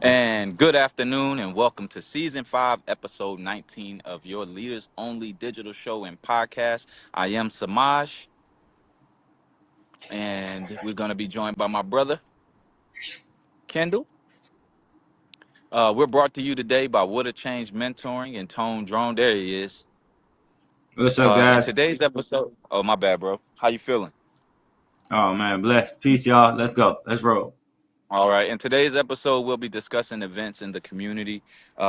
And good afternoon, and welcome to season 5, episode 19 of your Leaders Only digital show and podcast. I am Samaj, and we're going to be joined by my brother, Kendall. We're brought to you today by What a Change Mentoring and Tone Drone. There he is. What's up, In guys? today's episode, oh, my bad, bro. How you feeling? Oh man, bless. Peace, y'all. Let's go. Let's roll. All right. In today's episode, we'll be discussing events in the community,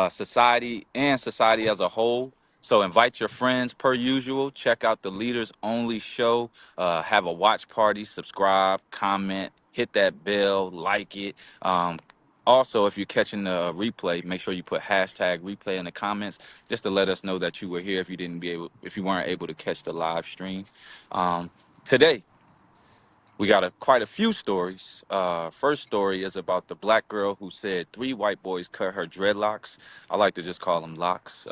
society as a whole. So invite your friends per usual. Check out the Leaders Only show. Have a watch party. Subscribe, comment, hit that bell, like it. Also, if you're catching the replay, make sure you put hashtag replay in the comments just to let us know that you were here. If you weren't able to catch the live stream today. We got quite a few stories. First story is about the black girl who said 3 white boys cut her dreadlocks. I like to just call them locks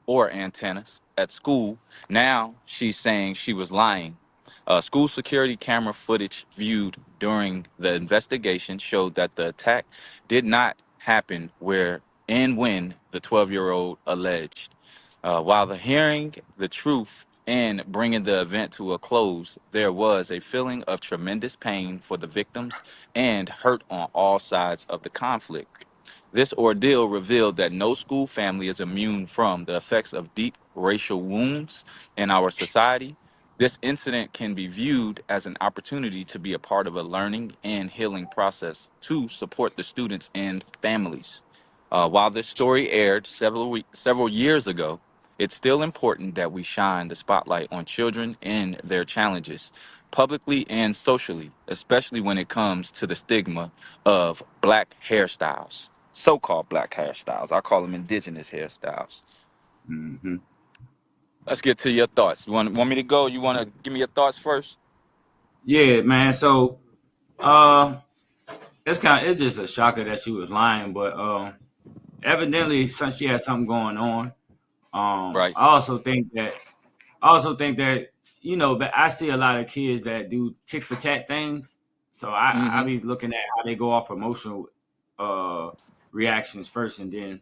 or antennas at school. Now she's saying she was lying. School security camera footage viewed during the investigation showed that the attack did not happen where and when the 12-year-old alleged. While the hearing the truth and bringing the event to a close, there was a feeling of tremendous pain for the victims and hurt on all sides of the conflict. This ordeal revealed that no school family is immune from the effects of deep racial wounds in our society. This incident can be viewed as an opportunity to be a part of a learning and healing process to support the students and families. While this story aired several years ago, it's still important that we shine the spotlight on children and their challenges, publicly and socially, especially when it comes to the stigma of black hairstyles, so-called black hairstyles. I call them indigenous hairstyles. hmm Let's get to your thoughts. You want me to go? You want to give me your thoughts first? Yeah, man. So, uh, it's just a shocker that she was lying, but evidently, she had something going on. Right. I also think that but I see a lot of kids that do tick for tat things. So I Mm-hmm. be looking at how they go off emotional uh reactions first, and then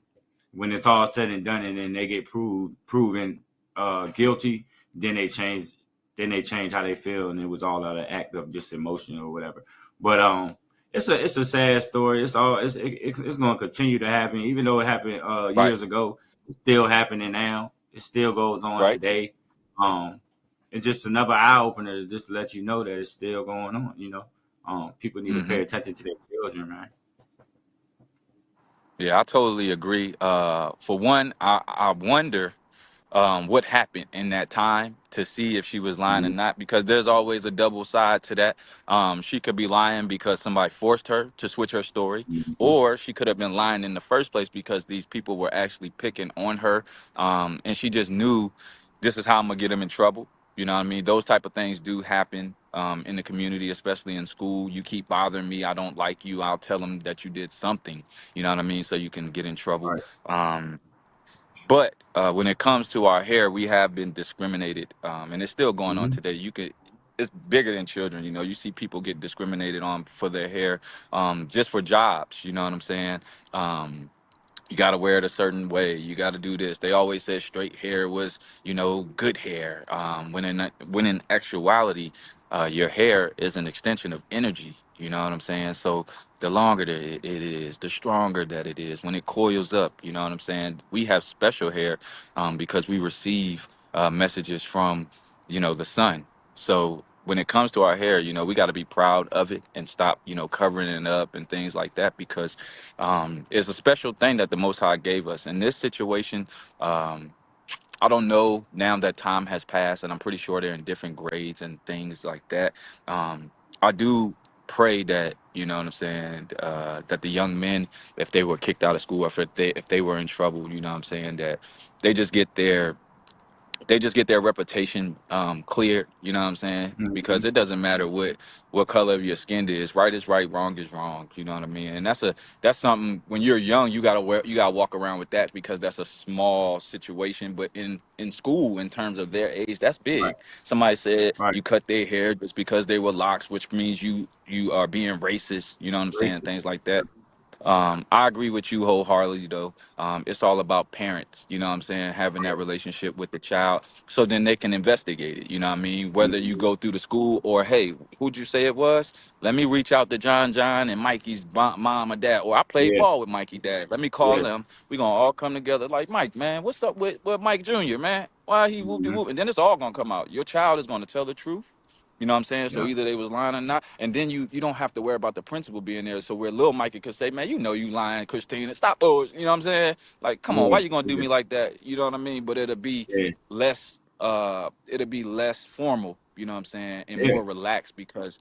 when it's all said and done, and then they get proven guilty, then they change how they feel, and it was all out of act of just emotion or whatever. But it's a sad story. It's going to continue to happen, even though it happened Right. years ago. It's still happening now. It still goes on Right. today. Um, it's just another eye opener just to let you know that it's still going on. People need to Mm-hmm. pay attention to their children, man. Yeah, I totally agree. For one, I wonder what happened in that time to see if she was lying or Mhm. not, because there's always a double side to that. She could be lying because somebody forced her to switch her story, Mhm. or she could have been lying in the first place because these people were actually picking on her, and she just knew this is how I'm gonna get them in trouble. You know what I mean? Those type of things do happen in the community, especially in school. You keep bothering me, I don't like you. I'll tell them that you did something. You know what I mean? So you can get in trouble. Right. Um, but when it comes to our hair, we have been discriminated, and it's still going on Mhm. today. It's bigger than children. You know, you see people get discriminated on for their hair, just for jobs. You know what I'm saying? Um, you got to wear it a certain way. You got to do this. They always said straight hair was, good hair. When in actuality, your hair is an extension of energy. You know what I'm saying? So the longer that it is, the stronger that it is. When it coils up, you know what I'm saying? We have special hair because we receive messages from, the sun. So when it comes to our hair, we got to be proud of it and stop, covering it up and things like that, because it's a special thing that the Most High gave us. In this situation, um, I don't know now that time has passed, and I'm pretty sure they're in different grades and things like that. I do pray that, you know what I'm saying, that the young men, if they were kicked out of school, or if they were in trouble, you know what I'm saying, that they just get their reputation cleared, you know what I'm saying? Because Mhm. it doesn't matter what color of your skin is. Right is right, wrong is wrong. You know what I mean? And that's something when you're young, you gotta walk around with that, because that's a small situation. But in school, in terms of their age, that's Right. big. Somebody said Right. you cut their hair just because they were locks, which means you are being racist. You know what I'm saying? Things Racist. like that. I agree with you wholeheartedly, though. It's all about parents, you know what I'm saying, having that relationship with the child so then they can investigate it, you know what I mean? Whether you Mhm. go through the school or, hey, who'd you say it was? Let me reach out to John and Mikey's mom or dad, or I played Yeah, ball with Mikey dad. Let me call yeah. them. We're going to all come together like, Mike, man, what's up with Mike Jr., man? Why he whoop de Hmm. whoop? And then it's all going to come out. Your child is going to tell the truth. You know what I'm saying? So Yeah, either they was lying or not, and then you don't have to worry about the principal being there. So where Lil Mikey could say, "Man, you know you lying, Christina, stop those." You know what I'm saying? Like, come on, yeah, why you gonna do yeah, me like that? You know what I mean? But yeah, it'll be less formal. You know what I'm saying? And yeah, more relaxed because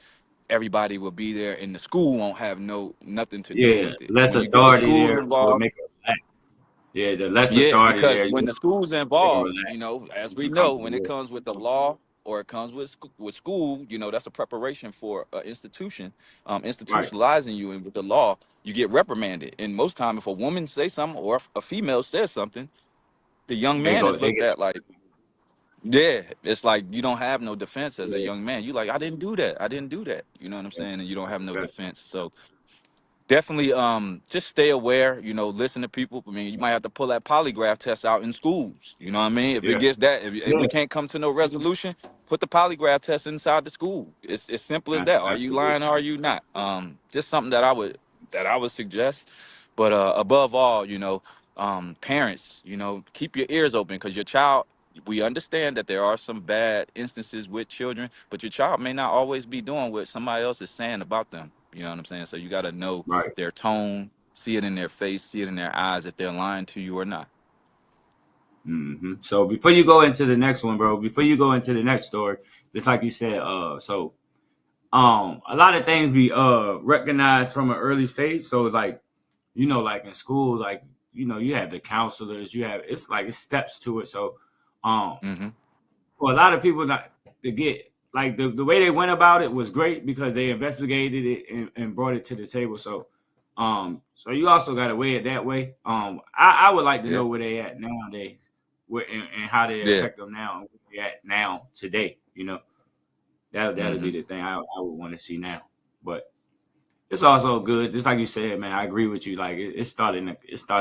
everybody will be there, and the school won't have nothing to do yeah. with it. Less When you get the authority school there, so it involved. make it relax. Yeah, the less Yeah, authority because there, when the you school's they can involved, relax as we and know, comfortable. when it Yeah, comes with the law or it comes with school, that's a preparation for an institution, right. institutionalizing you. And with the law, you get reprimanded. And most time, if a woman say something or if a female says something, the young They man go. is They looked get. at like, yeah, it's like you don't have no defense as a Yeah, young man. You like, I didn't do that. I didn't do that. You know what I'm yeah, saying? And you don't have no yeah. defense. So definitely just stay aware, listen to people. I mean, you might have to pull that polygraph test out in schools. You know what I mean? If it Yeah. gets that, if Yeah. we can't come to no resolution, put the polygraph test inside the school. It's as simple as that. Are you Absolutely. lying or are you not? Just something that I would suggest. But above all, parents, keep your ears open because your child, we understand that there are some bad instances with children, but your child may not always be doing what somebody else is saying about them. You know what I'm saying? So you got to know Right. their tone, see it in their face, see it in their eyes if they're lying to you or not. So before you go into the next one, bro, before you go into the next story, it's like you said, a lot of things be recognized from an early stage. So like, like in school, like, you have the counselors, it's steps to it. So um Hmm. for a lot of people not to get like the way they went about it was great because they investigated it and brought it to the table. So you also got to weigh it that way. I would like to Yeah. know where they at nowadays, and how they Yeah. affect them now, and where they at now today. That'll be Hmm. the thing I would want to see now. But it's also good, just like you said, man. I agree with you. Like it started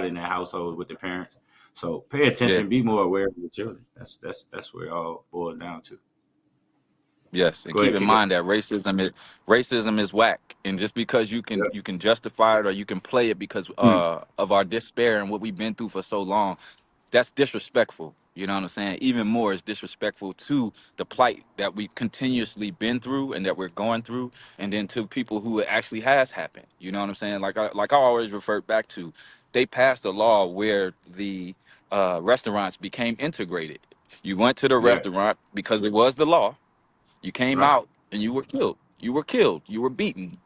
in the household with the parents. So pay Yeah. attention, be more aware of your children. That's where it all boils down to. Yes, and Go keep ahead, in kick it. mind that racism is whack, and just because you can Yeah. you can justify it or you can play it because Hmm. of our despair and what we've been through for so long, that's disrespectful. You know what I'm saying? Even more is disrespectful to the plight that we continuously been through and that we're going through, and then to people who it actually has happened. You know what I'm saying? Like I always refer back to, they passed a law where the restaurants became integrated. You went to the Yeah. restaurant because it was the law. You came Right. out and you were killed. You were killed. You were beaten.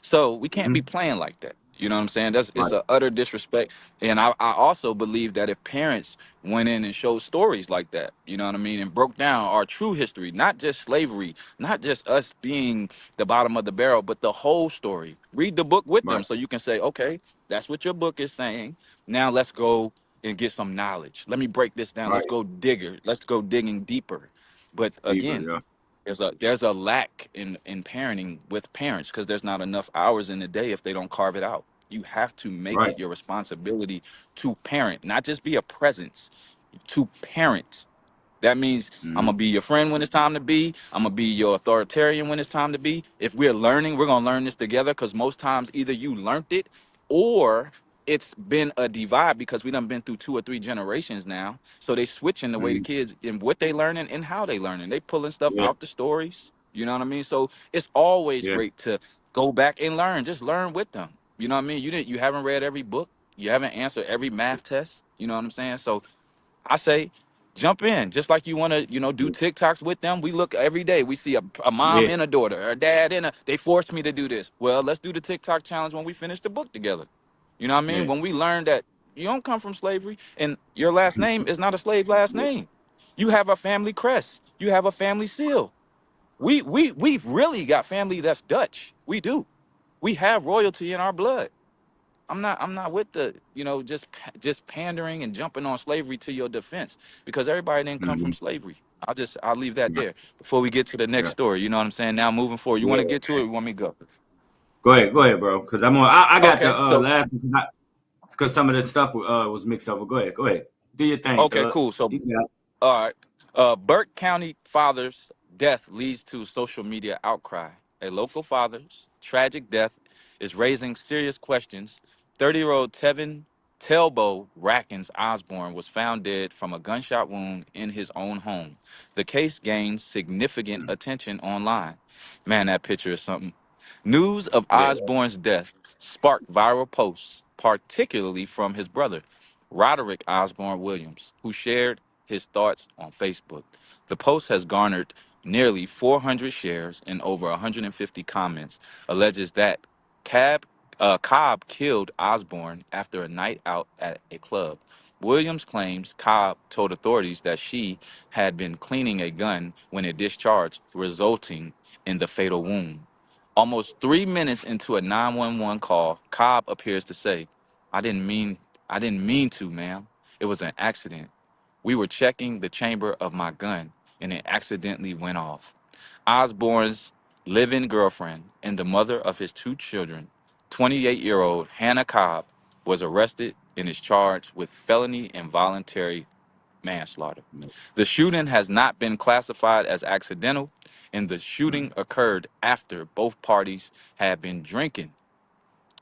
So we can't be Hmm. playing like that. You know what I'm saying? That's it's Right. a utter disrespect. And I also believe that if parents went in and showed stories like that, you know what I mean, and broke down our true history, not just slavery, not just us being the bottom of the barrel, but the whole story. Read the book with them Right. so you can say, okay, that's what your book is saying. Now let's go and get some knowledge. Let me break this down. Let's Right. go digger. Let's go digging deeper. But Deeper. again, Yeah. there's a lack in parenting with parents because there's not enough hours in the day if they don't carve it out. You have to make Right. it your responsibility to parent, not just be a presence, to parent. That means I'm Hmm. gonna be your friend when it's time to be. I'm gonna be your authoritarian when it's time to be. If we're learning, we're gonna learn this together because most times either you learned it or it's been a divide because we done been through 2 or 3 generations now. So they switching the way the Hmm. kids and what they learning and how they learning. They pulling stuff Yeah. out the stories. You know what I mean? So it's always Yeah. great to go back and learn. Just learn with them. You know what I mean? You haven't read every book. You haven't answered every math test. You know what I'm saying? So I say, jump in, just like you want to, do TikToks with them. We look every day. We see a mom Yeah. and a daughter, a dad and a. They forced me to do this. Well, let's do the TikTok challenge when we finish the book together. You know what I mean? Yeah. When we learn that you don't come from slavery and your last name is not a slave last Yeah. name. You have a family crest. You have a family seal. We've really got family that's Dutch. We do. We have royalty in our blood. I'm not with the just pandering and jumping on slavery to your defense because everybody didn't come from Hmm. slavery. I'll leave that Right. there before we get to the next Yeah. story. You know what I'm saying? Now moving forward, you want to Yeah. get to it? Or you want me to go? Go ahead, bro. Because I got the Okay, so last one because some of the stuff was mixed up. But go ahead. Do your thing, okay, Thug. cool. So You got all right. Burke County father's death leads to social media outcry. A local father's tragic death is raising serious questions. 30-year-old Tevin Telbo Rackens Osborne was found dead from a gunshot wound in his own home. The case gained significant attention online. Man, that picture is something. News of yeah. Osborne's death sparked viral posts, particularly from his brother, Roderick Osborne Williams, who shared his thoughts on Facebook. The post has garnered nearly 400 shares and over 150 comments, alleges that Cobb killed Osborne after a night out at a club. Williams claims Cobb told authorities that she had been cleaning a gun when it discharged, resulting in the fatal wound. Almost 3 minutes into a 911 call, Cobb appears to say, I didn't mean I didn't mean to, ma'am. It was an accident. We were checking the chamber of my gun and it accidentally went off. Osborne's live-in girlfriend and the mother of his two children, 28-year-old Hannah Cobb, was arrested and is charged with felony involuntary manslaughter. The shooting has not been classified as accidental, and the shooting occurred after both parties had been drinking.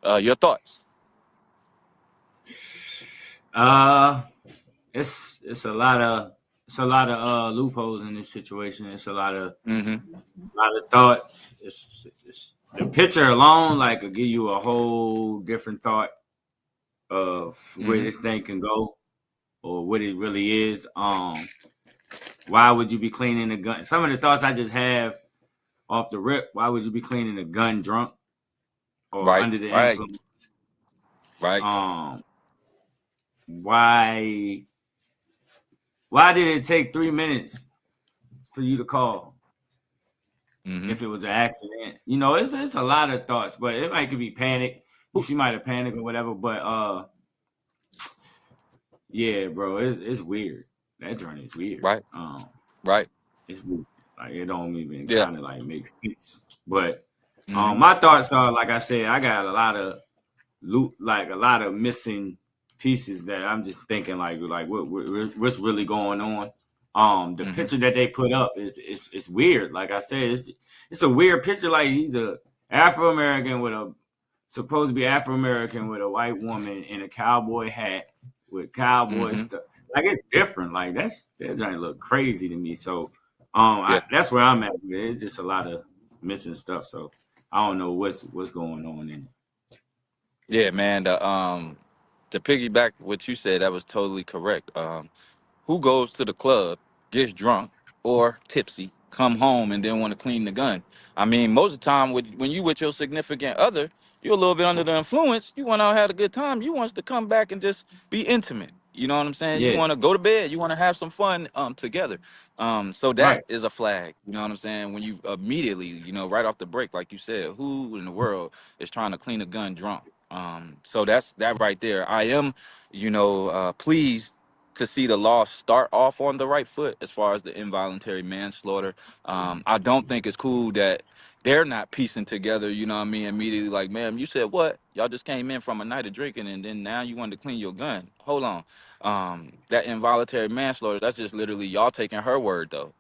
Your thoughts? Uh, it's a lot of loopholes in this situation. It's Mm-hmm. a lot of thoughts. It's the picture alone like could give you a whole different thought of where Mm-hmm. this thing can go or what it really is. Why would you be cleaning a gun? Some of the thoughts I just have off the rip. Why would you be cleaning a gun drunk or Right, under the right, influence? right. Um, why why did it take 3 minutes for you to call Mm-hmm. if it was an accident? You know, it's a lot of thoughts, but it might could be panic. She might have panicked or whatever, but yeah, bro, it's weird. That journey is weird. Right, right. It's weird. Like it don't even Yeah. kind of like make sense. But Mm-hmm. my thoughts are like I said, I got a lot of loot, like a lot of missing pieces that I'm just thinking like what's really going on. The Mm-hmm. picture that they put up is it's weird. Like I said, it's a weird picture. Like he's a Afro American with a supposed to be Afro American with a white woman in a cowboy hat with cowboy Mm-hmm. stuff. Like it's different. Like that's gonna look crazy to me. So Yeah. that's where I'm at with it. It's just a lot of missing stuff. So I don't know what's going on in it. Yeah, man. To piggyback what you said, that was totally correct. Who goes to the club, gets drunk or tipsy, come home and then want to clean the gun? I mean, most of the time, when you with your significant other, you're a little bit under the influence. You want to have a good time. You want to come back and just be intimate. You know what I'm saying? You Yeah, want to go to bed. You want to have some fun together. So that right. is a flag. You know what I'm saying? When you immediately, right off the break, like you said, who in the world is trying to clean a gun drunk? So that's that right there. I am, pleased to see the law start off on the right foot as far as the involuntary manslaughter. I don't think it's cool that they're not piecing together, you know what I mean, immediately like, ma'am, you said what? Y'all just came in from a night of drinking and then now you wanted to clean your gun. Hold on. That involuntary manslaughter, that's just literally y'all taking her word though.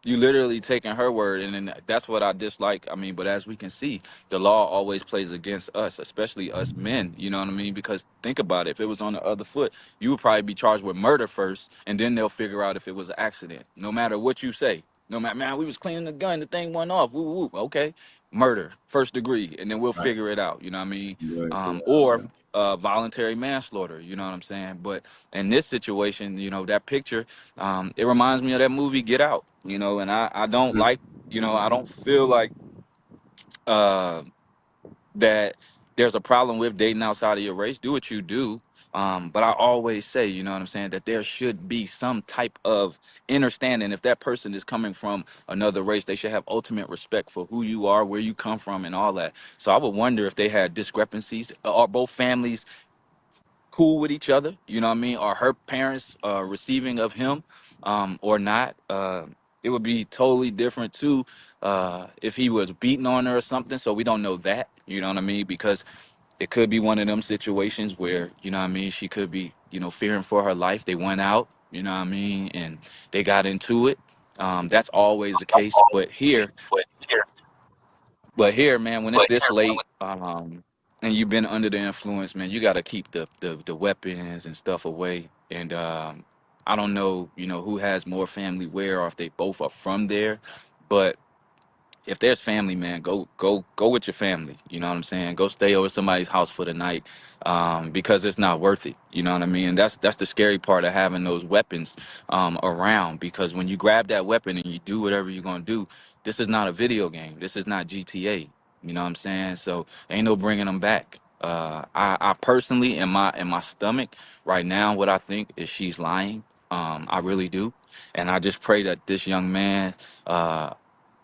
You literally taking her word, and then that's what I dislike. I mean, but as we can see, the law always plays against us, especially us men. You know what I mean? Because think about it: if it was on the other foot, you would probably be charged with murder first, and then they'll figure out if it was an accident. No matter what you say, no matter, man, we was cleaning the gun, the thing went off. Woo woo. Okay, murder, first degree, and then we'll Right. figure it out. You know what I mean? Right. Or Yeah. voluntary manslaughter. You know what I'm saying? But in this situation, that picture, it reminds me of that movie Get Out. And I don't Mhm. like, I don't feel like uh, that there's a problem with dating outside of your race. Do what you do. But I always say, you know what I'm saying, that there should be some type of understanding. If that person is coming from another race, they should have ultimate respect for who you are, where you come from, and all that. So I would wonder if they had discrepancies. Are both families cool with each other? You know what I mean? Are her parents receiving of him or not? It would be totally different too. if he was beating on her or something. So we don't know that, you know what I mean? Because it could be one of them situations where, you know what I mean, she could be, fearing for her life. They went out, you know what I mean, and they got into it. That's always the case. But here, man, when it's this late, and you've been under the influence, man, you got to keep the weapons and stuff away. And I don't know, who has more family where, or if they both are from there, but if there's family, man, go with your family. You know what I'm saying? Go stay over somebody's house for the night, because it's not worth it. You know what I mean? That's the scary part of having those weapons around. Because when you grab that weapon and you do whatever you're gonna do, this is not a video game. This is not GTA. You know what I'm saying? So ain't no bringing them back. I personally, in my stomach right now, what I think is she's lying. I really do, and I just pray that this young man.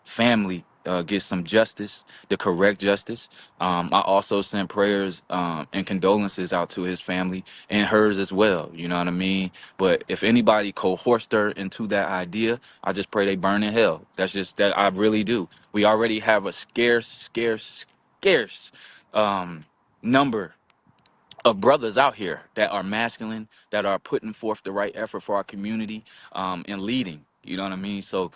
Family get some justice, the correct justice. I also send prayers and condolences out to his family and hers as well. You know what I mean? But if anybody coerced her into that idea, I just pray they burn in hell. That's just that I really do. We already have a scarce number of brothers out here that are masculine, that are putting forth the right effort for our community, and leading. You know what I mean? So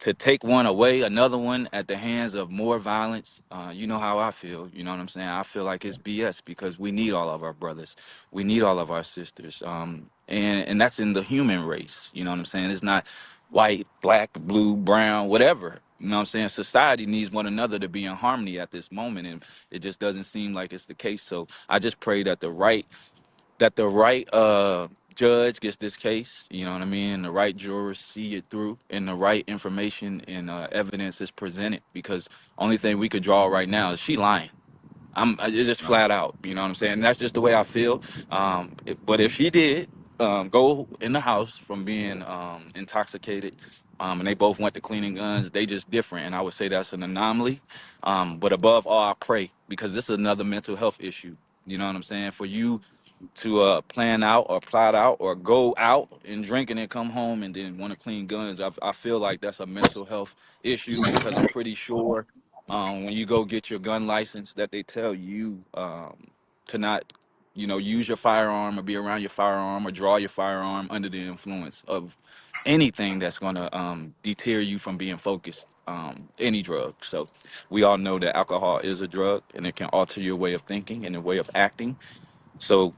to take one away, another one at the hands of more violence, you know how I feel. You know what I'm saying? I feel like it's BS because we need all of our brothers, we need all of our sisters, and that's in the human race. You know what I'm saying? It's not white, black, blue, brown, whatever. You know what I'm saying? Society needs one another to be in harmony at this moment, and it just doesn't seem like it's the case. So I just pray that the right judge gets this case, you know what I mean, and the right jurors see it through, and the right information and evidence is presented. Because only thing we could draw right now is she lying. It's just Right. flat out, you know what I'm saying. And that's just the way I feel. But if she did go in the house from being intoxicated, and they both went to cleaning guns, they just different, and I would say that's an anomaly. But above all, I pray, because this is another mental health issue. You know what I'm saying? For you to plan out or plot out or go out and drink and then come home and then want to clean guns. I feel like that's a mental health issue, because I'm pretty sure when you go get your gun license that they tell you to not, use your firearm or be around your firearm or draw your firearm under the influence of anything that's going to deter you from being focused. Any drug. So we all know that alcohol is a drug, and it can alter your way of thinking and the way of acting. So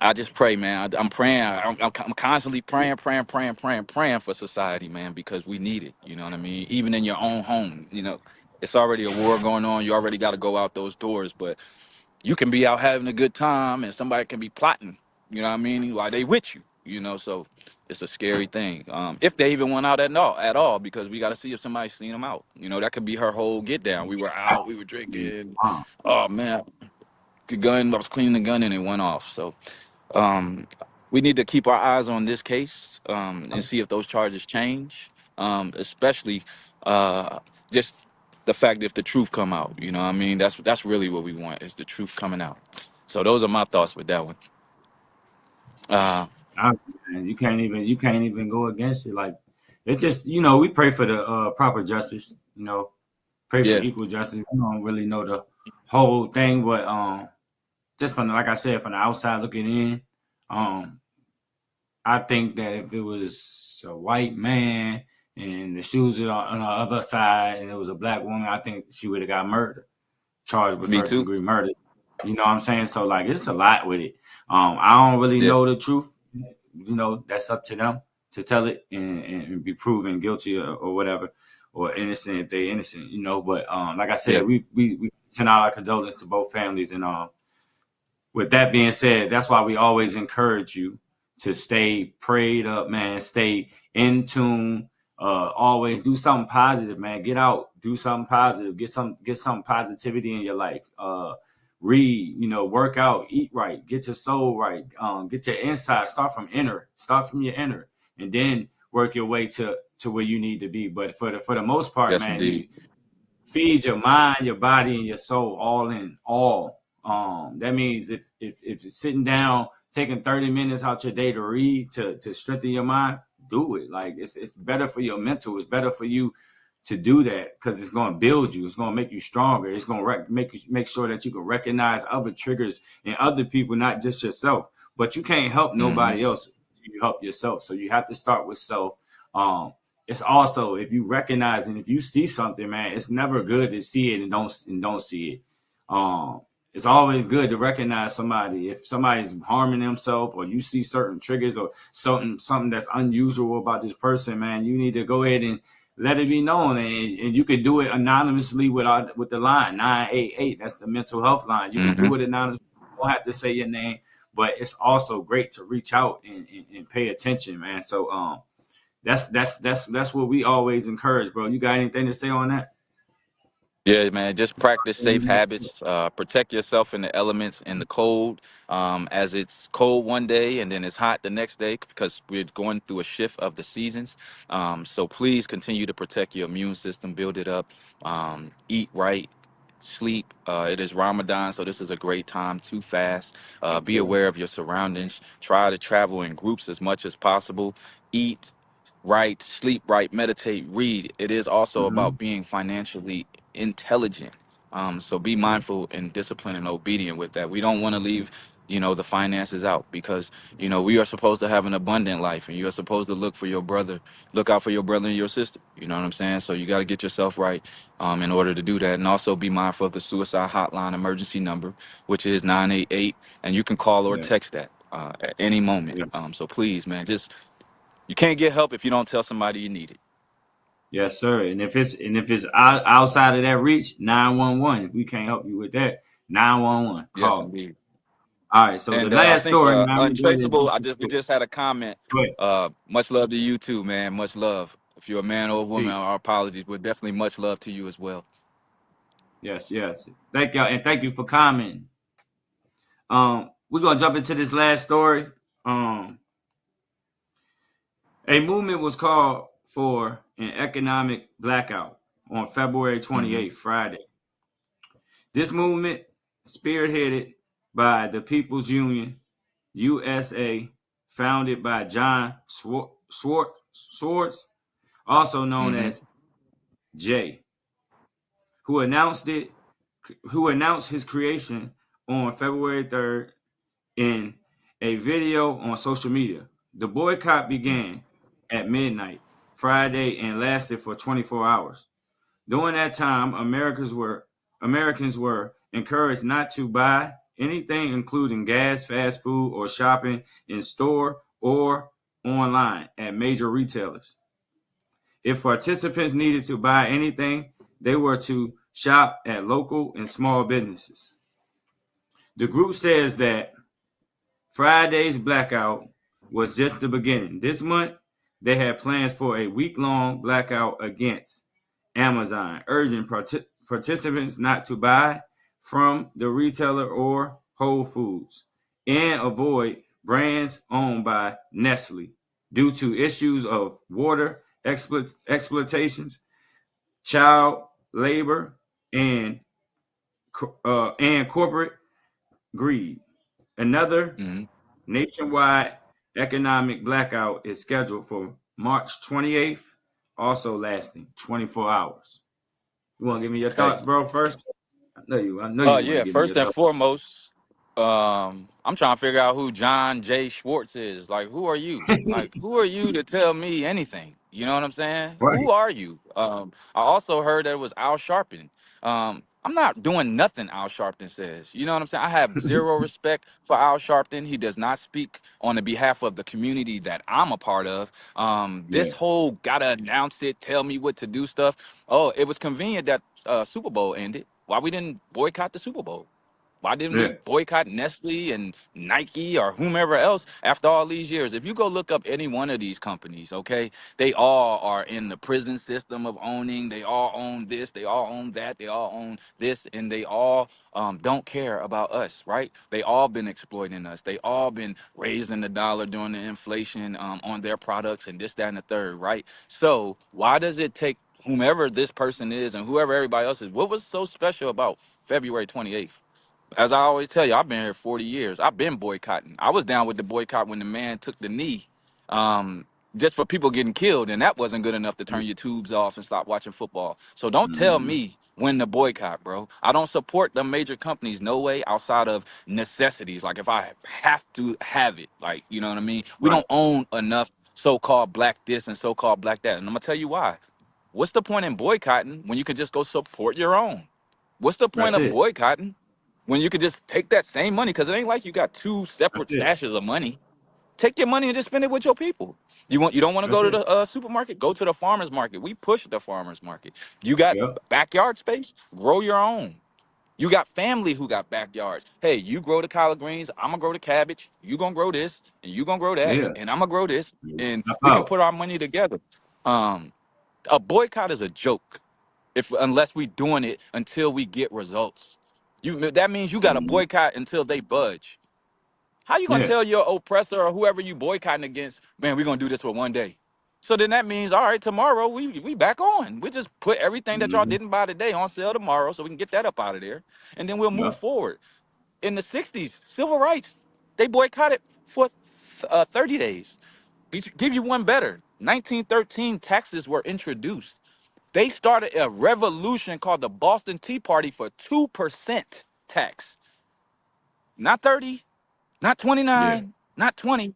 I just pray, man. I'm praying. I'm constantly praying for society, man, because we need it. You know what I mean? Even in your own home, it's already a war going on. You already got to go out those doors, but you can be out having a good time, and somebody can be plotting. You know what I mean? While they with you, so it's a scary thing. If they even went out at all, because we got to see if somebody's seen them out. That could be her whole get down. We were out, we were drinking. Wow. Oh man, I was cleaning the gun and it went off. So um, we need to keep our eyes on this case, and see if those charges change, especially uh, just the fact if the truth come out. You know what I mean? That's really what we want, is the truth coming out. So those are my thoughts with that one. Uh, Honestly, man, you can't even go against it. Like it's just we pray for the proper justice. Pray for yeah, equal justice. We don't really know the whole thing, but just from like I said, from the outside looking in, um, I think that if it was a white man and the shoes are on the other side and it was a black woman, I think she would have got murdered, charged with me first too. degree murder. You know what I'm saying? So like it's a lot with it. I don't really Yes, know the truth. That's up to them to tell it and be proven guilty or whatever, or innocent if they innocent. But like I yeah, said, we send out our condolences to both families, and with that being said, that's why we always encourage you to stay prayed up, man. Stay in tune. Always do something positive, man. Get out, do something positive. Get some positivity in your life. Read, work out, eat right, get your soul right. Get your inside. Start from your inner, and then work your way to where you need to be. But for the most part, yes, man, indeed. you feed your mind, your body, and your soul all in all. That means if you're sitting down, taking 30 minutes out your day to read to strengthen your mind, do it. Like it's better for your mental. It's better for you to do that because it's going to build you. It's going to make you stronger. It's going to make sure that you can recognize other triggers in other people, not just yourself. But you can't help Hmm. nobody else if you help yourself. So you have to start with self. Um, it's also if you recognize and if you see something, man, it's never good to see it and don't see it. Um, it's always good to recognize somebody. If somebody's harming themselves or you see certain triggers or something that's unusual about this person, man, you need to go ahead and let it be known, and you can do it anonymously with the line 988. That's the mental health line. You can Hmm. do it anonymously. You don't have to say your name, but it's also great to reach out and pay attention, man. So that's what we always encourage, bro. You got anything to say on that? Yeah, man. Just practice safe habits. Protect yourself in the elements in the cold. As it's cold one day and then it's hot the next day because we're going through a shift of the seasons. So please continue to protect your immune system, build it up, eat right, sleep. It is Ramadan, so this is a great time to fast. Yes, Be sir. aware of your surroundings. Try to travel in groups as much as possible. Eat right, sleep right, meditate, read. It is also Mm-hmm. about being financially intelligent. So be mindful and disciplined and obedient with that. We don't want to leave, the finances out because, we are supposed to have an abundant life and you are supposed to look out for your brother and your sister. You know what I'm saying? So you got to get yourself right in order to do that. And also be mindful of the suicide hotline emergency number, which is 988. And you can call or Yes, text that at any moment. yes, So please, man, you can't get help if you don't tell somebody you need it. yes, sir. And if it's outside of that reach, 911. If we can't help you with that, 911. Yes, Call. indeed. All right. So the And I last think story, man. I'm gonna go ahead and untraceable. jump into We it. just had a comment. Go ahead. Much love to you too, man. Much love. If you're a man or a woman, Peace. our apologies, but definitely much love to you as well. Yes, yes. Thank y'all and thank you for commenting. We're gonna jump into this last story. Um, a movement was called for an economic blackout on February Hmm. 28th, Friday. This movement, spearheaded by the People's Union USA, founded by John Swartz, also known Hmm. as Jay, who announced it, who announced his creation on February 3rd in a video on social media. The boycott began at midnight Friday and lasted for 24 hours. During that time, Americans were encouraged not to buy anything including gas, fast food, or shopping in store or online at major retailers. If participants needed to buy anything, they were to shop at local and small businesses. The group says that Friday's blackout was just the beginning. This month, they had plans for a week-long blackout against Amazon, urging participants not to buy from the retailer or Whole Foods and avoid brands owned by Nestle due to issues of water exploitations, child labor, and corporate greed. Another Hmm. nationwide economic blackout is scheduled for March 28th, also lasting 24 hours. You want to give me your Okay. thoughts, bro, first? I know you want to Yeah. give me First your and thoughts. foremost, I'm trying to figure out who John J. Schwartz is. Like, who are you? Like, who are you to tell me anything? You know what I'm saying? Right. Who are you? I also heard that it was Al Sharpton. I'm not doing nothing Al Sharpton says. You know what I'm saying? I have zero respect for Al Sharpton. He does not speak on the behalf of the community that I'm a part of. This Yeah. whole gotta announce it, tell me what to do stuff. Oh, it was convenient that Super Bowl ended. Why we didn't boycott the Super Bowl? Why didn't we Yeah. boycott Nestle and Nike or whomever else after all these years? If you go look up any one of these companies, okay, they all are in the prison system of owning. They all own this. They all own that. They all own this, and they all don't care about us, right? They all been exploiting us. They all been raising the dollar during the inflation on their products and this, that, and the third, right? So why does it take whomever this person is and whoever everybody else is? What was so special about February 28th? As I always tell you, I've been here 40 years. I've been boycotting. I was down with the boycott when the man took the knee. just for people getting killed, and that wasn't good enough to turn your tubes off and stop watching football. So don't tell Mm-hmm. me when to boycott, bro. I don't support the major companies, no way, outside of necessities. Like if I have to have it, like, you know what I mean? We Right. don't own enough so-called black this and so-called black that. And I'm gonna tell you why. What's the point in boycotting when you can just go support your own? What's the point That's of it. boycotting when you could just take that same money? Because it ain't like you got two separate That's it. stashes of money. Take your money and just spend it with your people. You don't want to That's go to it. the supermarket? Go to the farmers market. We push the farmers market. You got Yep. backyard space? Grow your own. You got family who got backyards. Hey, you grow the collard greens. I'm gonna grow the cabbage. You gonna grow this, and you gonna grow that, Yeah. and I'm gonna grow this, Yes. and Step we can out. put our money together. Um, a boycott is a joke if unless we doing it until we get results. That means you got to Mm-hmm. boycott until they budge. How you gonna Yeah. tell your oppressor or whoever you boycotting against, man, we're gonna do this for one day? So then that means, all right, tomorrow we back on. We just put everything that y'all Mm-hmm. didn't buy today on sale tomorrow, so we can get that up out of there, and then we'll move Yep. forward. In the '60s, civil rights, they boycotted for 30 days. Give you one better. 1913, taxes were introduced. They started a revolution called the Boston Tea Party for 2% tax, not 30, not Yeah. 29, not 20.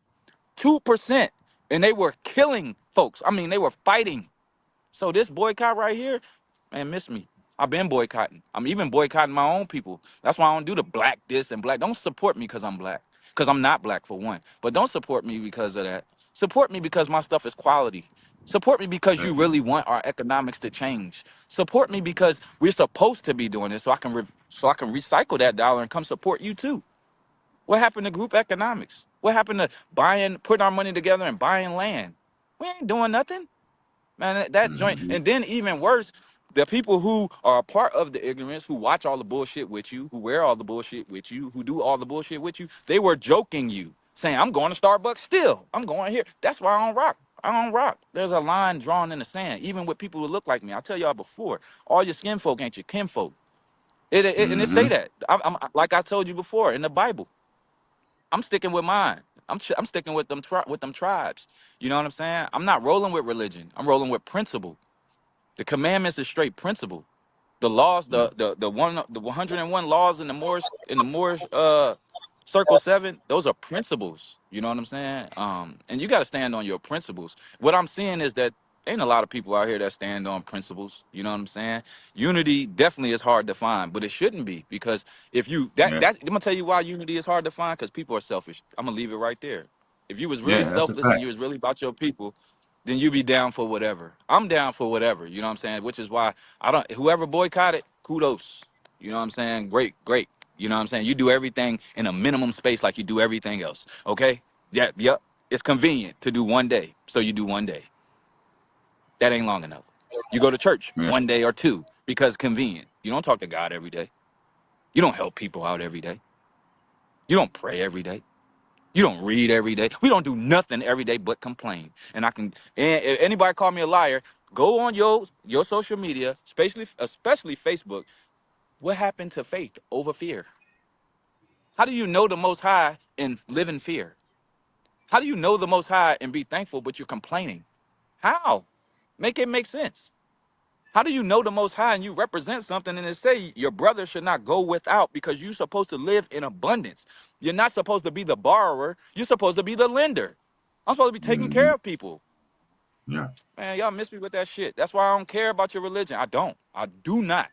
2%. And they were killing folks. I mean, they were fighting. So this boycott right here, man, miss me. I've been boycotting. I'm even boycotting my own people. That's why I don't do the black this and black. Don't support me because I'm black. Because I'm not black for one. But don't support me because of that. Support me because my stuff is quality. Support me because you That's it. really want our economics to change. Support me because we're supposed to be doing this, so I can recycle that dollar and come support you too. What happened to group economics? What happened to putting our money together and buying land? We ain't doing nothing, man. That joint, Mm-hmm. and then even worse, the people who are a part of the ignorance, who watch all the bullshit with you, who wear all the bullshit with you, who do all the bullshit with you, they were joking you, saying, "I'm going to Starbucks still. I'm going here." That's why I don't rock. I don't rock. There's a line drawn in the sand, even with people who look like me. I tell y'all before, all your skin folk ain't your kinfolk. And it say Mm-hmm. that. Like I told you before in the Bible. I'm sticking with mine. I'm sticking with with them tribes. You know what I'm saying? I'm not rolling with religion. I'm rolling with principle. The commandments is straight principle. The laws, Yeah. the 101 laws in the Moorish circle 7, those are principles. You know what I'm saying? And you got to stand on your principles. What I'm seeing is that ain't a lot of people out here that stand on principles. You know what I'm saying? Unity definitely is hard to find, but it shouldn't be, because if you Yeah. I'm gonna tell you why unity is hard to find, because people are selfish. I'm gonna leave it right there. If you was really Yeah. That's a selfless and fact. you was really about your people, then you be down for whatever. I'm down for whatever. You know what I'm saying? Which is why I don't. Whoever boycotted, kudos. You know what I'm saying? Great, great. You know what I'm saying? You do everything in a minimum space like you do everything else. Okay? Yeah, yep. It's convenient to do one day, so you do one day. That ain't long enough. You go to church Yeah. one day or two because convenient. You don't talk to God every day. You don't help people out every day. You don't pray every day. You don't read every day. We don't do nothing every day but complain. And I can. And if anybody call me a liar, go on your social media, especially Facebook. What happened to faith over fear? How do you know the Most High and live in fear? How do you know the Most High and be thankful, but you're complaining? How? Make it make sense. How do you know the Most High and you represent something and it say your brother should not go without because you're supposed to live in abundance? You're not supposed to be the borrower. You're supposed to be the lender. I'm supposed to be taking Mm-hmm. care of people. Yeah. Man, y'all miss me with that shit. That's why I don't care about your religion. I don't. I do not.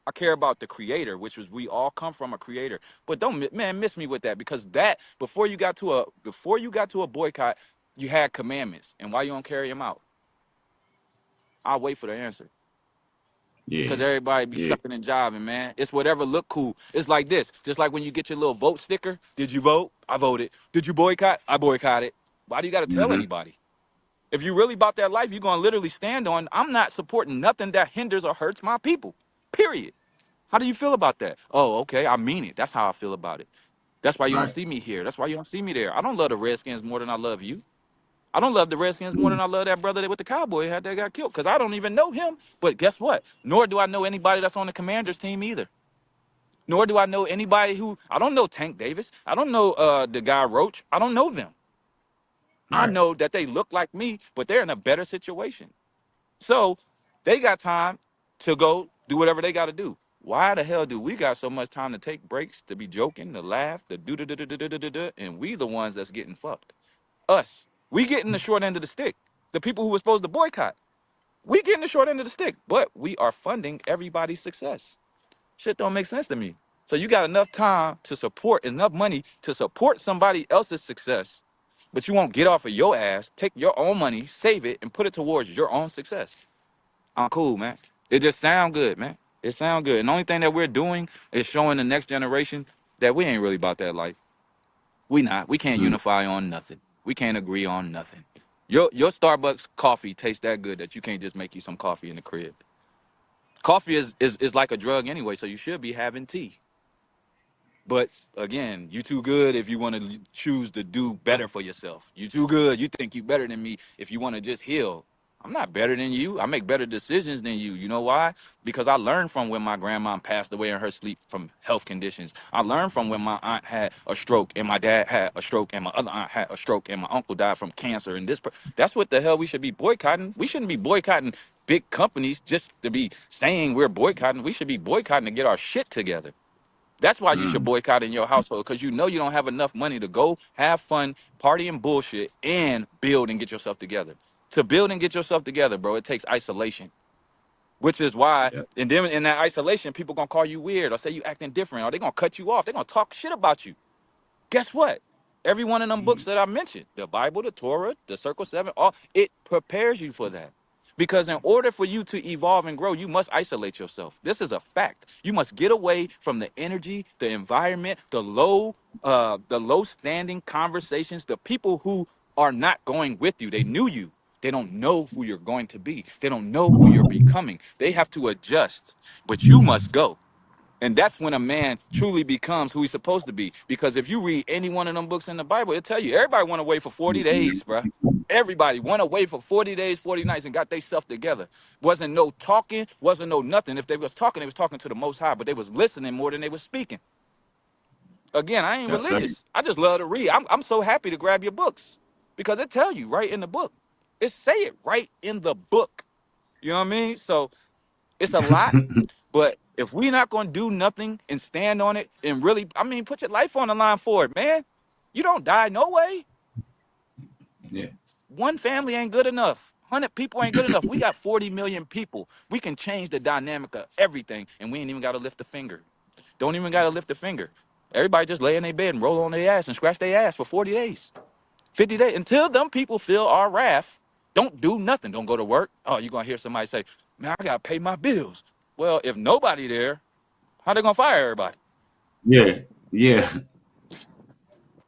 I care about the creator, which was we all come from a creator. But don't man miss me with that, because that before you got to a boycott, you had commandments. And why you don't carry them out? I'll wait for the answer. Yeah. Cause everybody be Yeah. shucking and jiving, man. It's whatever look cool. It's like this. Just like when you get your little vote sticker. Did you vote? I voted. Did you boycott? I boycotted. Why do you gotta tell Mm-hmm. anybody? If you really about that life, you're gonna literally stand on, I'm not supporting nothing that hinders or hurts my people. Period. How do you feel about that? Oh, okay, I mean it. That's how I feel about it. That's why you don't Right. see me here. That's why you don't see me there. I don't love the Redskins more than I love you. I don't love the Redskins more Mm. than I love that brother that with the cowboy hat that got killed, because I don't even know him. But guess what? Nor do I know anybody that's on the Commanders team either. Nor do I know anybody I don't know Tank Davis. I don't know the guy Roach. I don't know them. I Right. know that they look like me, but they're in a better situation. So they got time to go do whatever they got to do. Why the hell do we got so much time to take breaks, to be joking, to laugh, to do da da da da da da da, and we the ones that's getting fucked? Us. We getting the short end of the stick. The people who were supposed to boycott, we getting the short end of the stick, but we are funding everybody's success. Shit don't make sense to me. So you got enough time to support, enough money to support somebody else's success, but you won't get off of your ass, take your own money, save it, and put it towards your own success. I'm cool, man. It just sound good, man. It sound good. And the only thing that we're doing is showing the next generation that we ain't really about that life. We not. We can't Mm. unify on nothing. We can't agree on nothing. Your Starbucks coffee tastes that good that you can't just make you some coffee in the crib. Coffee is like a drug anyway, so you should be having tea. But again, you too good if you want to choose to do better for yourself. You too good. You think you better than me if you want to just heal. I'm not better than you. I make better decisions than you. You know why? Because I learned from when my grandma passed away in her sleep from health conditions. I learned from when my aunt had a stroke and my dad had a stroke and my other aunt had a stroke and my uncle died from cancer. And that's what the hell we should be boycotting. We shouldn't be boycotting big companies just to be saying we're boycotting. We should be boycotting to get our shit together. That's why you should Mm. boycott in your household, because you know you don't have enough money to go have fun, party and bullshit, and build and get yourself together. To build and get yourself together, bro, it takes isolation. Which is why, Yep. and then in that isolation, people gonna call you weird or say you acting different, or they gonna cut you off. They gonna talk shit about you. Guess what? Every one of them books that I mentioned, the Bible, the Torah, the Circle Seven, all it prepares you for that. Because in order for you to evolve and grow, you must isolate yourself. This is a fact. You must get away from the energy, the environment, the low standing conversations, the people who are not going with you. They knew you. They don't know who you're going to be. They don't know who you're becoming. They have to adjust, but you must go. And that's when a man truly becomes who he's supposed to be. Because if you read any one of them books in the Bible, it'll tell you everybody went away for 40 days, bruh. Everybody went away for 40 days, 40 nights, and got themselves together. Wasn't no talking, wasn't no nothing. If they was talking, they was talking to the Most High, but they was listening more than they was speaking. Again, I ain't Yes, sir. religious. I just love to read. I'm so happy to grab your books because it tell you right in the book. It say it right in the book. You know what I mean? So it's a lot, but if we not gonna do nothing and stand on it and really, I mean, put your life on the line for it, man. You don't die no way. Yeah. One family ain't good enough. 100 people ain't good enough. We got 40 million people. We can change the dynamic of everything, and we ain't even gotta lift a finger. Don't even gotta lift a finger. Everybody just lay in their bed and roll on their ass and scratch their ass for 40 days, 50 days until them people feel our wrath. Don't do nothing. Don't go to work. Oh, you're gonna hear somebody say, "Man, I gotta pay my bills." Well, if nobody there, how they gonna fire everybody? Yeah. Yeah.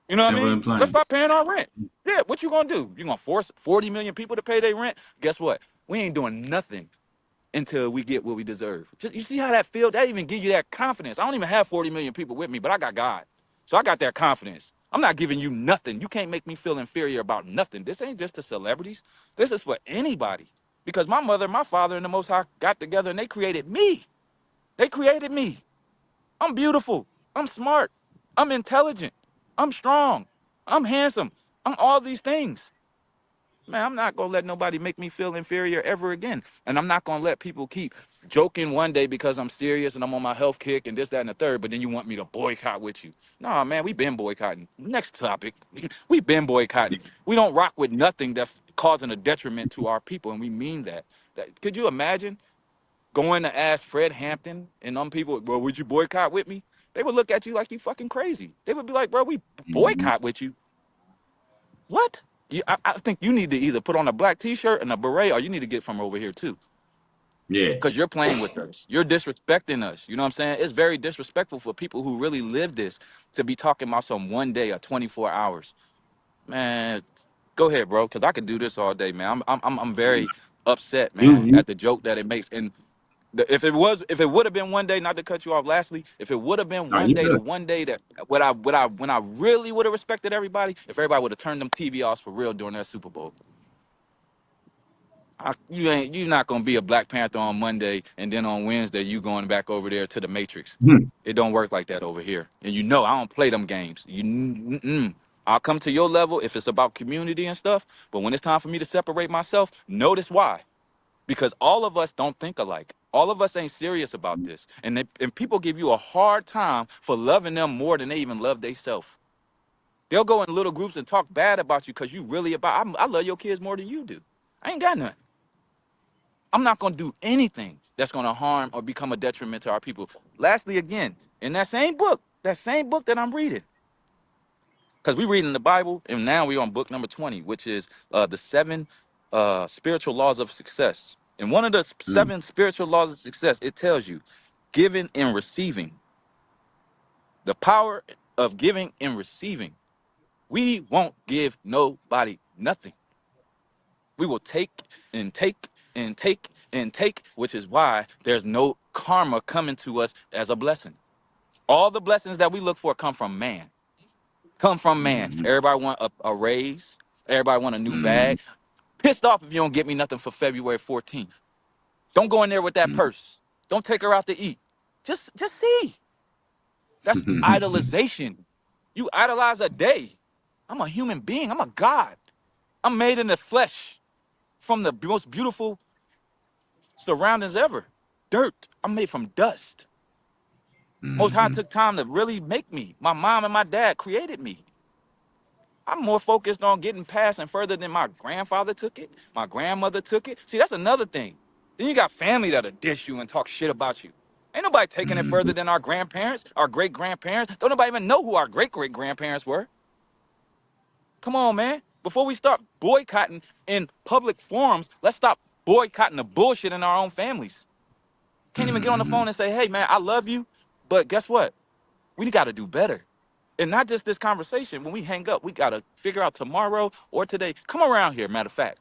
You know what I Simple mean? and Let's plain. start paying our rent. Yeah, what you gonna do? You gonna force 40 million people to pay their rent? Guess what? We ain't doing nothing until we get what we deserve. Just you see how that feels? That even give you that confidence. I don't even have 40 million people with me, but I got God. So I got that confidence. I'm not giving you nothing. You can't make me feel inferior about nothing. This ain't just the celebrities. This is for anybody. Because my mother, my father, and the Most High got together and they created me. They created me. I'm beautiful. I'm smart. I'm intelligent. I'm strong. I'm handsome. I'm all these things. Man, I'm not going to let nobody make me feel inferior ever again. And I'm not going to let people keep joking one day because I'm serious and I'm on my health kick and this, that, and the third, but then you want me to boycott with you. Nah, man, we been boycotting. Next topic. We been boycotting. We don't rock with nothing that's causing a detriment to our people, and we mean that. Could you imagine going to ask Fred Hampton and them people, well, would you boycott with me? They would look at you like you fucking crazy. They would be like, bro, we Mhm. boycott with you. What? I think you need to either put on a black t-shirt and a beret, or you need to get from over here too. Yeah. Because you're playing with us. You're disrespecting us. You know what I'm saying? It's very disrespectful for people who really live this to be talking about some one day or 24 hours. Man, go ahead, bro, because I could do this all day, man. I'm very upset, man, You at the joke that it makes. And if it would have been one day, not to cut you off lastly, if it would have been are one you day, the good? one day that when I really would have respected everybody, if everybody would have turned them TV offs for real during that Super Bowl. You're not gonna be a Black Panther on Monday and then on Wednesday you going back over there to the Matrix. Hmm. It don't work like that over here. And you know I don't play them games. You mm-mm. I'll come to your level if it's about community and stuff. But when it's time for me to separate myself, notice why. Because all of us don't think alike. All of us ain't serious about this. And people give you a hard time for loving them more than they even love themselves. They'll go in little groups and talk bad about you because you really I love your kids more than you do. I ain't got none. I'm not going to do anything that's going to harm or become a detriment to our people. Lastly, again, in that same book that I'm reading, because we reading the Bible, and now we're on book number 20, which is the seven spiritual laws of success. And one of the Mm. seven spiritual laws of success, it tells you giving and receiving, the power of giving and receiving. We won't give nobody nothing. We will take and take and take and take, which is why there's no karma coming to us as a blessing. All the blessings that we look for come from man. Come from man. Mm-hmm. Everybody want a raise. Everybody want a new Mm-hmm. bag. Pissed off if you don't get me nothing for February 14th. Don't go in there with that purse. Don't take her out to eat. Just see. That's idolization. You idolize a day. I'm a human being. I'm a God. I'm made in the flesh from the most beautiful surroundings ever. Dirt. I'm made from dust. Most High Mm-hmm. took time to really make me. My mom and my dad created me. I'm more focused on getting past and further than my grandfather took it. My grandmother took it. See, that's another thing. Then you got family that'll dish you and talk shit about you. Ain't nobody taking it Mm-hmm. further than our grandparents, our great grandparents. Don't nobody even know who our great great grandparents were. Come on, man. Before we start boycotting in public forums, let's stop boycotting the bullshit in our own families. Can't even get on the Mm-hmm. phone and say, hey, man, I love you. But guess what? We got to do better. And not just this conversation. When we hang up, we got to figure out tomorrow or today. Come around here, matter of fact.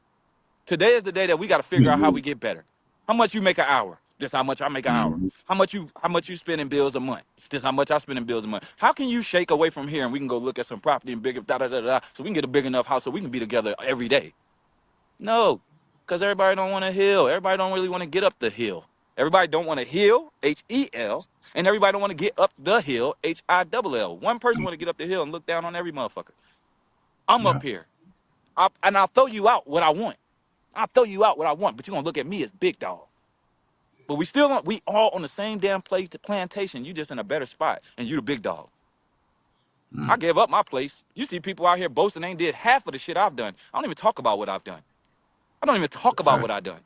Today is the day that we got to figure out how we get better. How much you make an hour? This how much I make an hour. Mm-hmm. How much you spend in bills a month? This how much I spend in bills a month. How can you shake away from here and we can go look at some property and bigger da da da da so we can get a big enough house so we can be together every day? No, because everybody don't want to heal. Everybody don't really want to get up the hill. Everybody don't want to heal, H-E-L, and everybody don't want to get up the hill, H-I-double-L. One person want to get up the hill and look down on every motherfucker. I'm Yeah. up here, and I'll throw you out what I want. I'll throw you out what I want, but you're going to look at me as big dog. But we all on the same damn place to plantation. You just in a better spot, and you the big dog. I Mm. gave up my place. You see people out here boasting they ain't did half of the shit I've done. I don't even talk about what I've done. I don't even That's a talk about what fact. I've done.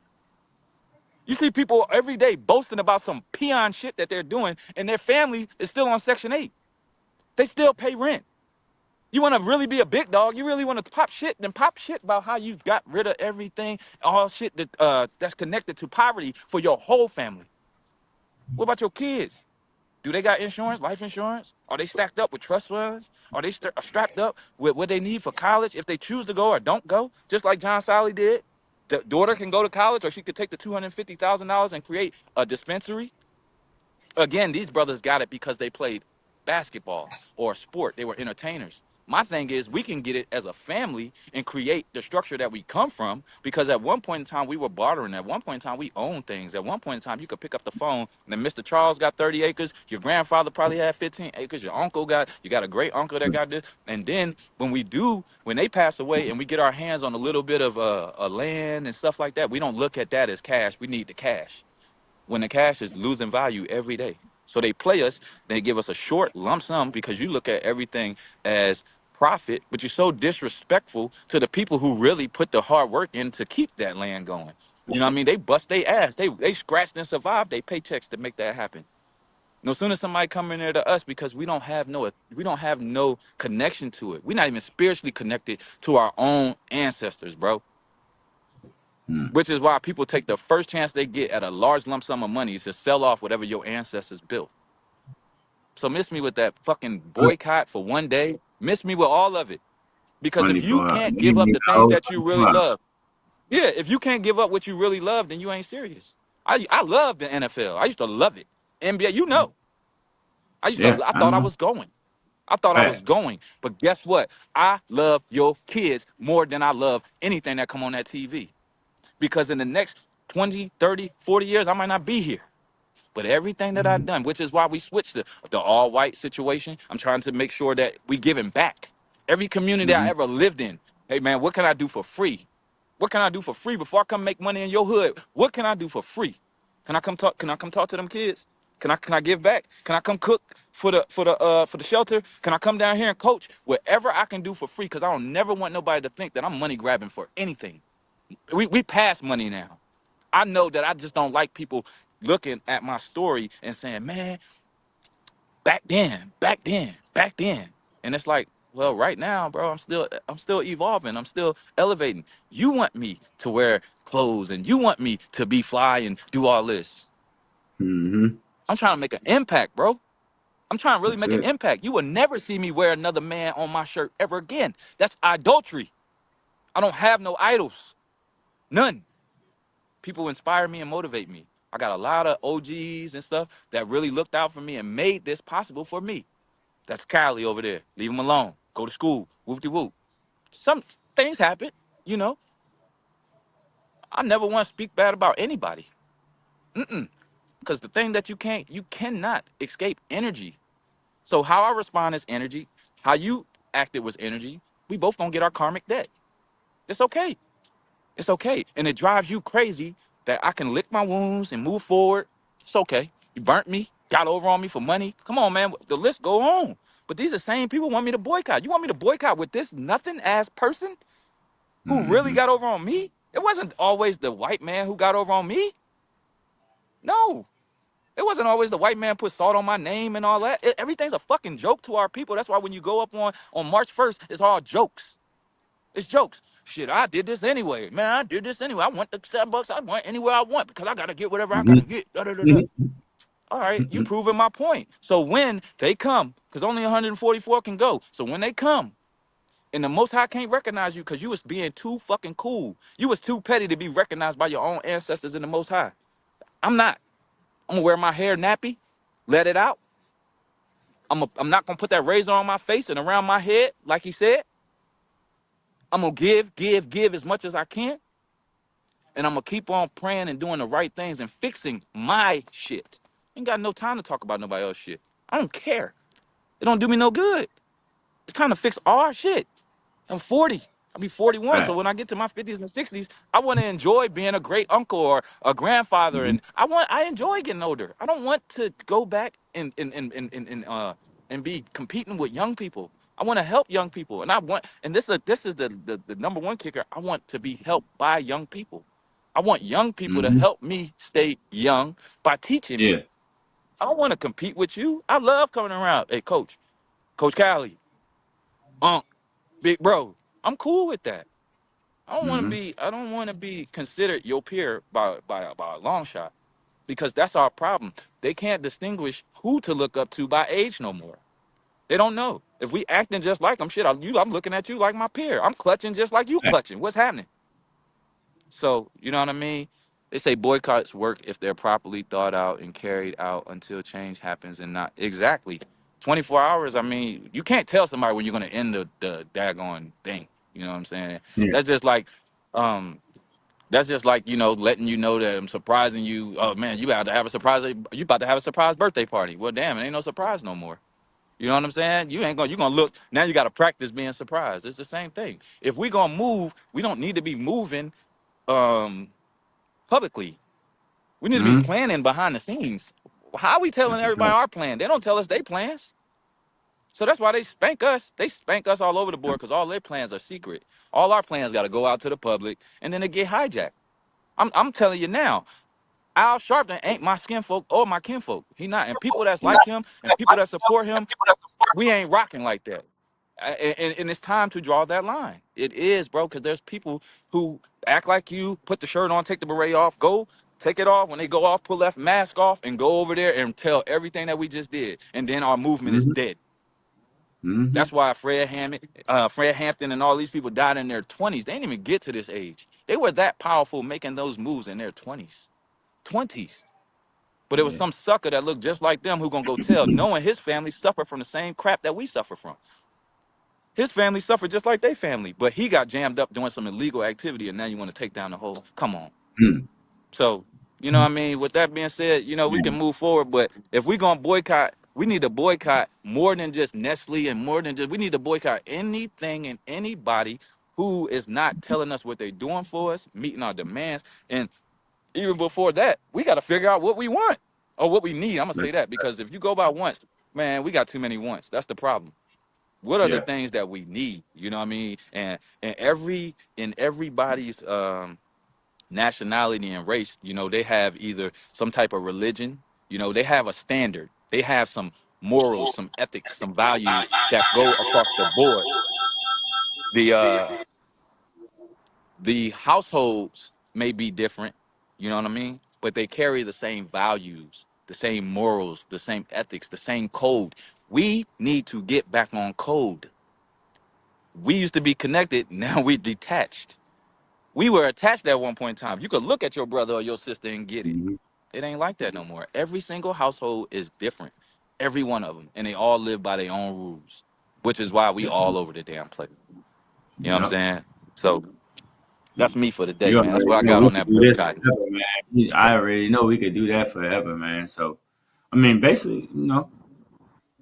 You see people every day boasting about some peon shit that they're doing, and their family is still on Section 8. They still pay rent. You want to really be a big dog? You really want to pop shit? Then pop shit about how you got rid of everything, all shit that's connected to poverty for your whole family. What about your kids? Do they got insurance, life insurance? Are they stacked up with trust funds? Are they strapped up with what they need for college if they choose to go or don't go? Just like John Sally did. The daughter can go to college, or she could take the $250,000 and create a dispensary. Again, these brothers got it because they played basketball or a sport. They were entertainers. My thing is, we can get it as a family and create the structure that we come from, because at one point in time, we were bartering. At one point in time, we owned things. At one point in time, you could pick up the phone, and then Mr. Charles got 30 acres. Your grandfather probably had 15 acres. You got a great uncle that got this. And then when they pass away and we get our hands on a little bit of a land and stuff like that, we don't look at that as cash. We need the cash when the cash is losing value every day. So they play us, they give us a short lump sum because you look at everything as profit, but you're so disrespectful to the people who really put the hard work in to keep that land going. You know what I mean? They bust their ass. They scratched and survived they paychecks to make that happen. No sooner somebody come in there to us because we don't have no connection to it. We're not even spiritually connected to our own ancestors, bro. Mm. Which is why people take the first chance they get at a large lump sum of money to sell off whatever your ancestors built. So miss me with that fucking But boycott for one day. Miss me with all of it. Because if money you for can't give leave up me the things out. that you really love, yeah, if you can't give up what you really love, then you ain't serious. I love the NFL. I used to love it. NBA, you know. Yeah, I I thought I know. was going. I thought I was Fact. going. But guess what? I love your kids more than I love anything that come on that TV. Because in the next 20, 30, 40 years, I might not be here. But everything that I've Mm. done, which is why we switched the all white situation, I'm trying to make sure that we giving back. Every community I Mm-hmm. ever lived in. Hey man, what can I do for free? What can I do for free before I come make money in your hood? What can I do for free? Can I come talk? Can I come talk to them kids? Can I give back? Can I come cook for the shelter? Can I come down here and coach? Whatever I can do for free, because I don't never want nobody to think that I'm money grabbing for anything. We pass money now. I know that I just don't like people looking at my story and saying, man, back then. And it's like, well, right now, bro, I'm still evolving. I'm still elevating. You want me to wear clothes and you want me to be fly and do all this. Mm-hmm. I'm trying to make an impact, bro. I'm trying to really That's make an it. impact. You will never see me wear another man on my shirt ever again. That's idolatry. I don't have no idols. None. People inspire me and motivate me. I got a lot of OGs and stuff that really looked out for me and made this possible for me. That's Kylie over there. Leave him alone. Go to school. Whoop de whoop. Some things happen, you know. I never want to speak bad about anybody. Mm-mm. Because the thing that you cannot escape energy. So how I respond is energy. How you acted was energy. We both gonna get our karmic debt. It's okay. It's okay. And it drives you crazy that I can lick my wounds and move forward. It's okay. You burnt me, got over on me for money. Come on, man. The list go on. But these are the same people want me to boycott. You want me to boycott with this nothing ass person who really Mm-hmm. got over on me? It wasn't always the white man who got over on me. No. It wasn't always the white man put salt on my name and all that. Everything's a fucking joke to our people. That's why when you go up on March 1st, it's all jokes. It's jokes. Shit, I did this anyway. Man, I did this anyway. I want the $7. I want anywhere I want because I gotta get whatever I gotta get. Da, da, da, da. Mm-hmm. All right, you proving my point. So when they come, because only 144 can go. So when they come, and the Most High can't recognize you because you was being too fucking cool. You was too petty to be recognized by your own ancestors in the Most High. I'm not. I'm gonna wear my hair nappy, let it out. I'm not gonna put that razor on my face and around my head, like he said. I'm gonna give as much as I can. And I'm gonna keep on praying and doing the right things and fixing my shit. Ain't got no time to talk about nobody else's shit. I don't care. It don't do me no good. It's time to fix our shit. I'm 40. I'll be 41. So Right. when I get to my 50s and 60s, I want to enjoy being a great uncle or a grandfather. Mm-hmm. And I enjoy getting older. I don't want to go back and be competing with young people. I want to help young people. And this is the number one kicker. I want to be helped by young people. I want young people to Mm-hmm. help me stay young by teaching Yeah. me. I don't want to compete with you. I love coming around. Hey, Coach Cali, big bro. I'm cool with that. Mm-hmm. I don't want to be considered your peer by a long shot because that's our problem. They can't distinguish who to look up to by age no more. They don't know. If we acting just like them, I'm looking at you like my peer. I'm clutching just like you Right. clutching. What's happening? So, you know what I mean? They say boycotts work if they're properly thought out and carried out until change happens and not exactly 24 hours. I mean, you can't tell somebody when you're going to end the daggone thing. You know what I'm saying? Yeah. That's just like, um, letting you know that I'm surprising you. Oh man, you about to have a surprise birthday party. Well, damn, it ain't no surprise no more. You know what I'm saying? You gonna look, now you got to practice being surprised. It's the same thing. If we going to move, we don't need to be moving, um, publicly. We need to be Mm-hmm. planning behind the scenes. How are we telling That's a everybody fact. our plan? They don't tell us their plans. So that's why they spank us. They spank us all over the board because all their plans are secret. All our plans got to go out to the public and then they get hijacked. I'm telling you now, Al Sharpton ain't my skinfolk or my kinfolk. He not. And people that's like him and people that support him, we ain't rocking like that. And it's time to draw that line. It is, bro, because there's people who act like you, put the shirt on, take the beret off, go take it off. When they go off, pull that mask off, and go over there and tell everything that we just did. And then our movement is Mm-hmm. dead. Mm-hmm. That's why Fred Hampton, and all these people died in their 20s. They didn't even get to this age. They were that powerful making those moves in their 20s. 20s. But it was Yeah. some sucker that looked just like them who gonna go tell, knowing his family suffered from the same crap that we suffer from. His family suffered just like their family, but he got jammed up doing some illegal activity, and now you want to take down the whole. Come on. So, you know what I mean? With that being said, we can Yeah. move forward, but if we're going to boycott, We need to boycott more than just Nestle and more than just. We need to boycott anything and anybody who is not telling us what they're doing for us, meeting our demands, and even before that, we got to figure out what we want or what we need. I'm gonna say That's, that because if you go by wants, man, we got too many wants. That's the problem. What are the yeah. things that we need? You know what I mean? And everybody's nationality and race, they have either some type of religion, they have a standard, they have some morals, some ethics, some values that go across the board. The households may be different, you know what I mean? But they carry the same values, the same morals, the same ethics, the same code. We need to get back on code. We used to be connected, now we're detached. We were attached at one point in time. You could look at your brother or your sister and get it. Mm-hmm. It ain't like that no more. Every single household is different. Every one of them. And they all live by their own rules, which is why we Yes, sir. all over the damn place. You know what I'm Yep. saying? So that's me for the day, You man. That's already what I know got we on could that do this boycott. forever, man. I already know we could do that forever, man. So, I mean, basically,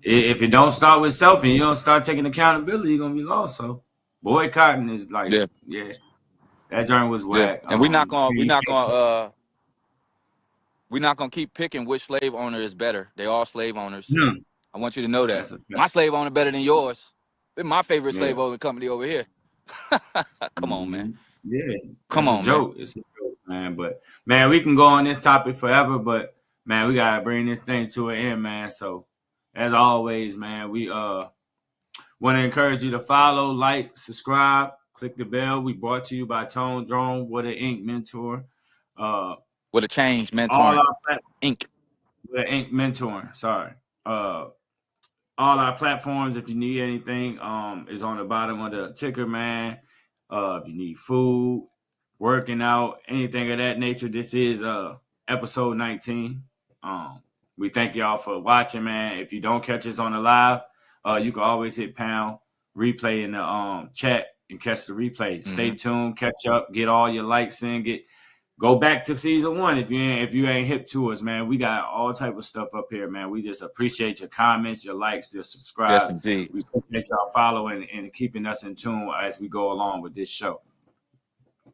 if it don't start with self and you don't start taking accountability, you're gonna be lost. So, boycotting is like, Yeah, yeah, that joint was yeah. whack. And we're not gonna keep picking which slave owner is better. They all slave owners. No, I want you to know that. that's a fact. My slave owner better than yours. They're my favorite Yeah. slave owner company over here. Come on, man. Hmm. Yeah, Come that's a on, man. joke. It's a joke, man. But man, we can go on this topic forever, but man, we gotta bring this thing to an end, man. So, as always, man, we want to encourage you to follow, like, subscribe, click the bell. We brought to you by Tone Drone, What a Ink Mentor. Uh, With a change all mentoring. our Inc. What a Ink Mentoring. Sorry. Uh, all our platforms, if you need anything, is on the bottom of the ticker, man. If you need food, working out, anything of that nature, this is episode 19. We thank y'all for watching, man. If you don't catch us on the live, you can always hit pound replay in the chat and catch the replay. Stay Mm-hmm. tuned, catch up, get all your likes in, go back to season 1 if you ain't hip to us, man. We got all type of stuff up here, man. We just appreciate your comments, your likes, your Yes, subscribes. indeed. We appreciate y'all following and keeping us in tune as we go along with this show.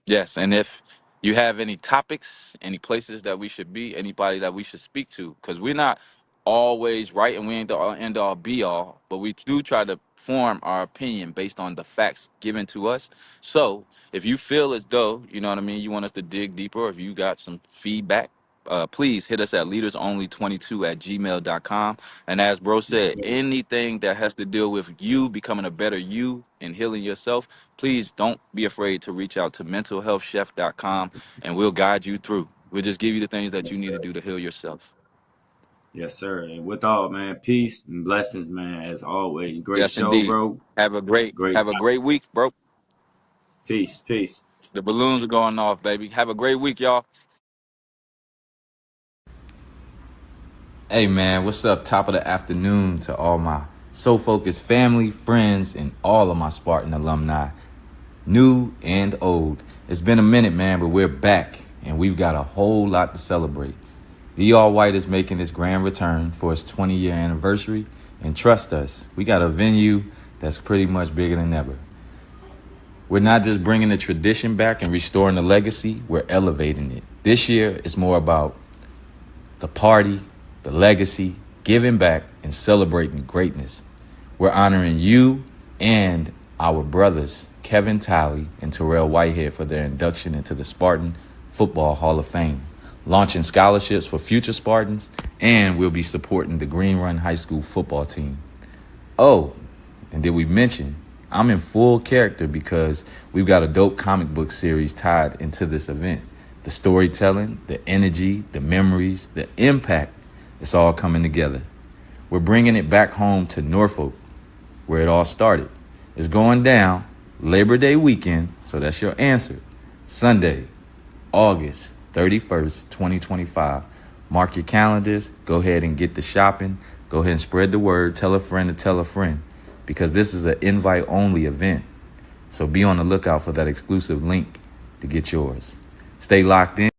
Yes, and if you have any topics, any places that we should be, anybody that we should speak to, because we're not always right and we ain't the end all be all, but we do try to form our opinion based on the facts given to us. So if you feel as though, you know what I mean, you want us to dig deeper, or if you got some feedback, please hit us at leadersonly22@gmail.com. And as bro Yes, said, sir. anything that has to deal with you becoming a better you and healing yourself, please don't be afraid to reach out to mentalhealthchef.com and we'll guide you through. We'll just give you the things that you Yes, need to sir. do to heal yourself. Yes, sir. And with all, man, peace and blessings, man. As always, great Yes, show, indeed. bro. Have a great Great have a topic. great week, bro. Peace, peace. The balloons are going off, baby. Have a great week, y'all. Hey man, what's up? Top of the afternoon to all my So Focused family, friends, and all of my Spartan alumni, new and old. It's been a minute, man, but we're back and we've got a whole lot to celebrate. The All White is making its grand return for its 20-year anniversary, and trust us, we got a venue that's pretty much bigger than ever. We're not just bringing the tradition back and restoring the legacy, we're elevating it. This year, it's more about the party, the legacy, giving back, and celebrating greatness. We're honoring you and our brothers, Kevin Talley and Terrell Whitehead, for their induction into the Spartan Football Hall of Fame, launching scholarships for future Spartans, and we'll be supporting the Green Run High School football team. Oh, and did we mention, I'm in full character because we've got a dope comic book series tied into this event. The storytelling, the energy, the memories, the impact, it's all coming together. We're bringing it back home to Norfolk, where it all started. It's going down Labor Day weekend, so that's your answer. Sunday, August 31st, 2025. Mark your calendars. Go ahead and get the shopping. Go ahead and spread the word. Tell a friend to tell a friend, because this is an invite-only event. So be on the lookout for that exclusive link to get yours. Stay locked in.